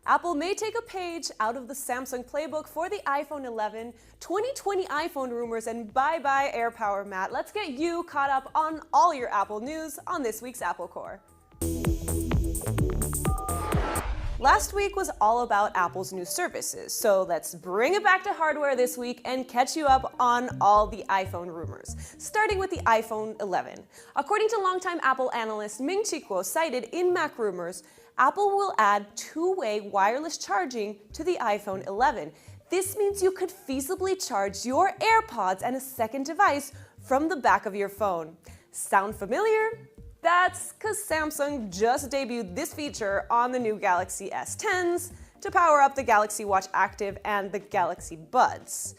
Apple may take a page out of the Samsung playbook for the iPhone 11, 2020 iPhone rumors, and bye-bye AirPower Matte. Let's get you caught up on all your Apple news on this week's Apple Core. Last week was all about Apple's new services, so let's bring it back to hardware this week and catch you up on all the iPhone rumors, starting with the iPhone 11. According to longtime Apple analyst Ming-Chi Kuo cited in Mac Rumors, Apple will add two-way wireless charging to the iPhone 11. This means you could feasibly charge your AirPods and a second device from the back of your phone. Sound familiar? That's because Samsung just debuted this feature on the new Galaxy S10s to power up the Galaxy Watch Active and the Galaxy Buds.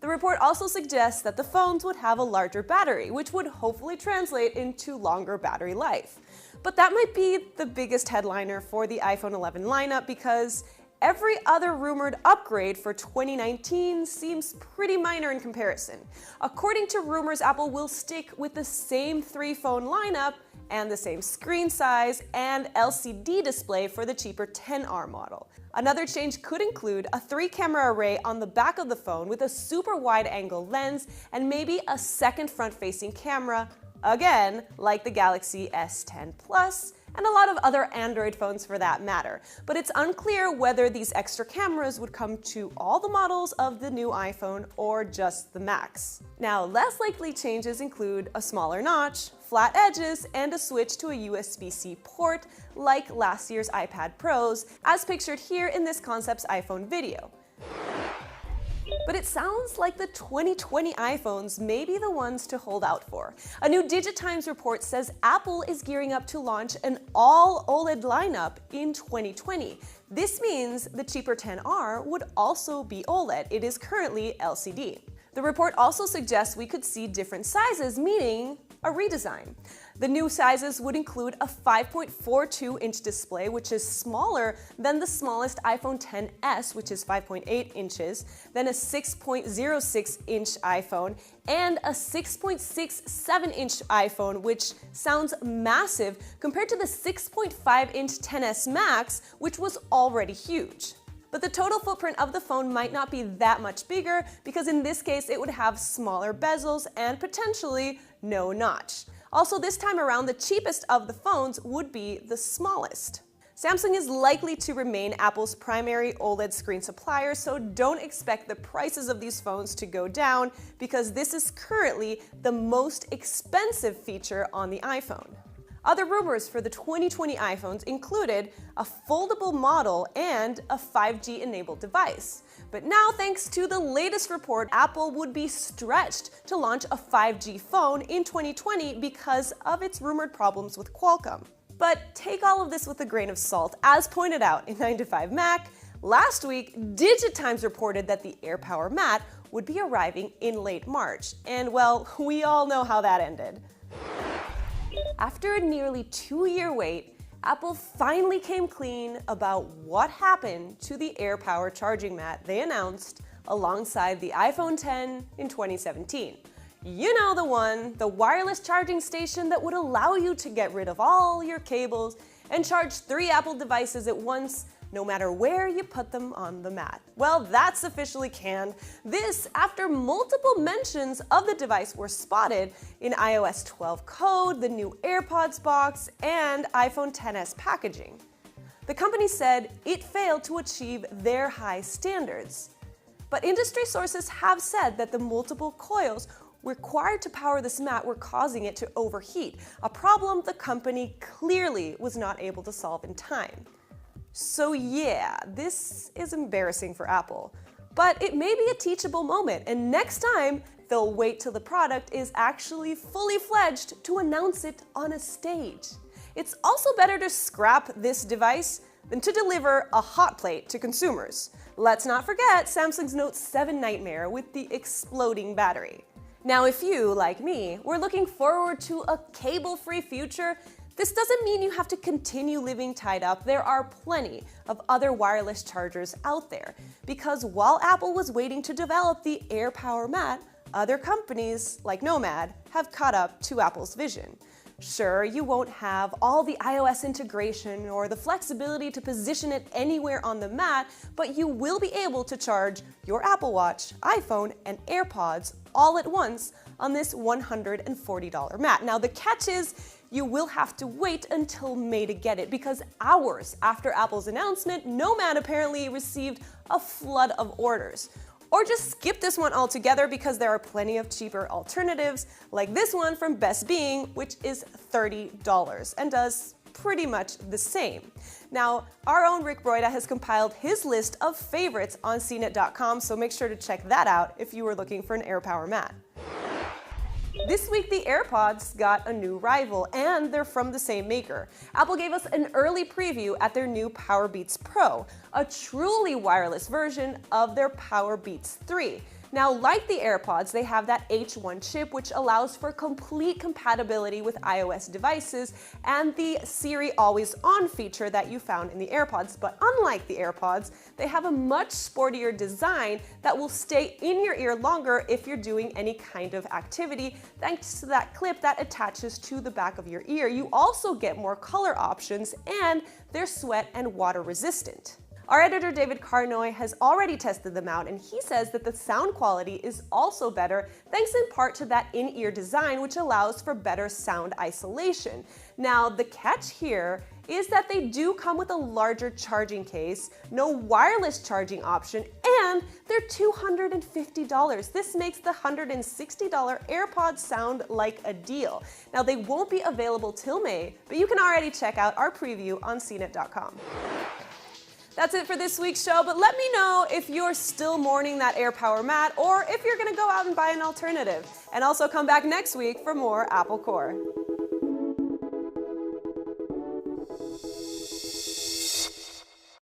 The report also suggests that the phones would have a larger battery, which would hopefully translate into longer battery life. But that might be the biggest headliner for the iPhone 11 lineup because every other rumored upgrade for 2019 seems pretty minor in comparison. According to rumors, Apple will stick with the same three-phone lineup and the same screen size and LCD display for the cheaper XR model. Another change could include a 3-camera array on the back of the phone with a super wide-angle lens and maybe a second front-facing camera, again, like the Galaxy S10 Plus, and a lot of other Android phones for that matter. But it's unclear whether these extra cameras would come to all the models of the new iPhone or just the Max. Now, less likely changes include a smaller notch, flat edges, and a switch to a USB-C port like last year's iPad Pros, as pictured here in this concept's iPhone video. But it sounds like the 2020 iPhones may be the ones to hold out for. A new DigiTimes report says Apple is gearing up to launch an all-OLED lineup in 2020. This means the cheaper XR would also be OLED. It is currently LCD. The report also suggests we could see different sizes, meaning a redesign. The new sizes would include a 5.42-inch display, which is smaller than the smallest iPhone XS, which is 5.8 inches, then a 6.06-inch iPhone, and a 6.67-inch iPhone, which sounds massive compared to the 6.5-inch XS Max, which was already huge. But the total footprint of the phone might not be that much bigger because in this case it would have smaller bezels and potentially no notch. Also, this time around, the cheapest of the phones would be the smallest. Samsung is likely to remain Apple's primary OLED screen supplier, so don't expect the prices of these phones to go down because this is currently the most expensive feature on the iPhone. Other rumors for the 2020 iPhones included a foldable model and a 5G-enabled device. But now, thanks to the latest report, Apple would be stretched to launch a 5G phone in 2020 because of its rumored problems with Qualcomm. But take all of this with a grain of salt. As pointed out in 9 to 5 Mac, last week, DigiTimes reported that the AirPower Matte would be arriving in late March. And well, we all know how that ended. After a nearly 2-year wait, Apple finally came clean about what happened to the AirPower charging mat they announced alongside the iPhone X in 2017. You know the one, the wireless charging station that would allow you to get rid of all your cables and charge 3 Apple devices at once, no matter where you put them on the mat. Well, that's officially canned. This after multiple mentions of the device were spotted in iOS 12 code, the new AirPods box, and iPhone XS packaging. The company said it failed to achieve their high standards. But industry sources have said that the multiple coils required to power this mat were causing it to overheat, a problem the company clearly was not able to solve in time. So yeah, this is embarrassing for Apple, but it may be a teachable moment, and next time they'll wait till the product is actually fully fledged to announce it on a stage. It's also better to scrap this device than to deliver a hot plate to consumers. Let's not forget Samsung's Note 7 nightmare with the exploding battery. Now, if you, like me, were looking forward to a cable-free future, this doesn't mean you have to continue living tied up. There are plenty of other wireless chargers out there, because while Apple was waiting to develop the AirPower Matte, other companies like Nomad have caught up to Apple's vision. Sure, you won't have all the iOS integration or the flexibility to position it anywhere on the mat, but you will be able to charge your Apple Watch, iPhone, and AirPods all at once on this $140 mat. Now, the catch is you will have to wait until May to get it, because hours after Apple's announcement, Nomad apparently received a flood of orders. Or just skip this one altogether, because there are plenty of cheaper alternatives, like this one from Best Being, which is $30 and does pretty much the same. Now, our own Rick Broida has compiled his list of favorites on CNET.com, so make sure to check that out if you were looking for an AirPower mat. This week, the AirPods got a new rival, and they're from the same maker. Apple gave us an early preview at their new Powerbeats Pro, a truly wireless version of their Powerbeats 3. Now, like the AirPods, they have that H1 chip, which allows for complete compatibility with iOS devices and the Siri always on feature that you found in the AirPods. But unlike the AirPods, they have a much sportier design that will stay in your ear longer if you're doing any kind of activity, thanks to that clip that attaches to the back of your ear. You also get more color options, and they're sweat and water resistant. Our editor David Carnoy has already tested them out, and he says that the sound quality is also better, thanks in part to that in-ear design, which allows for better sound isolation. Now, the catch here is that they do come with a larger charging case, no wireless charging option, and they're $250. This makes the $160 AirPods sound like a deal. Now, they won't be available till May, but you can already check out our preview on CNET.com. That's it for this week's show, but let me know if you're still mourning that AirPower mat or if you're gonna go out and buy an alternative. And also come back next week for more Apple Core.